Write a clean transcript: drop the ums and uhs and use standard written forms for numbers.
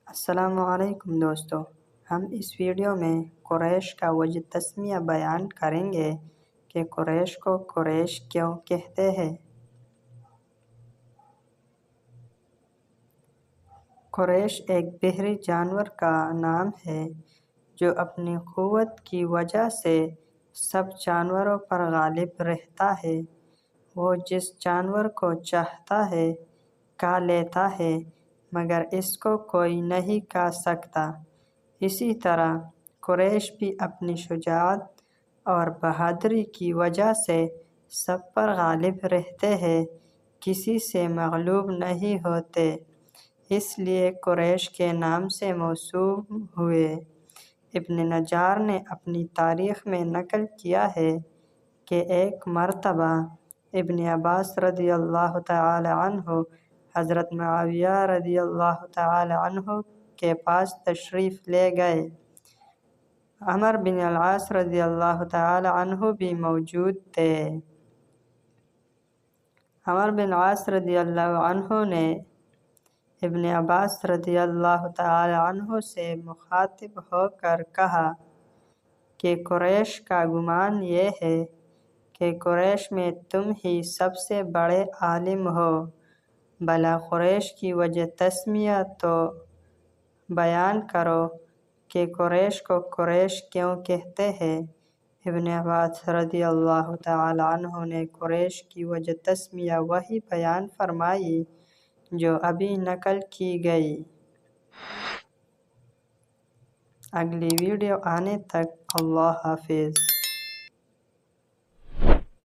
السلام علیکم دوستو، ہم اس ویڈیو میں قریش کا وجہ تسمیہ بیان کریں گے کہ قریش کو قریش کیوں کہتے ہیں۔ قریش ایک بحری جانور کا نام ہے جو اپنی قوت کی وجہ سے سب جانوروں پر غالب رہتا ہے۔ وہ جس جانور کو چاہتا ہے کھا لیتا ہے، مگر اس کو کوئی نہیں کھا سکتا۔ اسی طرح قریش بھی اپنی شجاعت اور بہادری کی وجہ سے سب پر غالب رہتے ہیں، کسی سے مغلوب نہیں ہوتے، اس لیے قریش کے نام سے موسوم ہوئے۔ ابن نجار نے اپنی تاریخ میں نقل کیا ہے کہ ایک مرتبہ ابن عباس رضی اللہ تعالی عنہ حضرت معاویہ رضی اللہ تعالی عنہ کے پاس تشریف لے گئے۔ عمرو بن العاص رضی اللہ تعالی عنہ بھی موجود تھے۔ عمرو بن العاص رضی اللہ عنہ نے ابن عباس رضی اللہ تعالی عنہ سے مخاطب ہو کر کہا کہ قریش کا گمان یہ ہے کہ قریش میں تم ہی سب سے بڑے عالم ہو، بھلا قریش کی وجہ تسمیہ تو بیان کرو کہ قریش کو قریش کیوں کہتے ہیں۔ ابن عباس رضی اللہ تعالی عنہ نے قریش کی وجہ تسمیہ وہی بیان فرمائی جو ابھی نقل کی گئی۔ اگلی ویڈیو آنے تک اللہ حافظ۔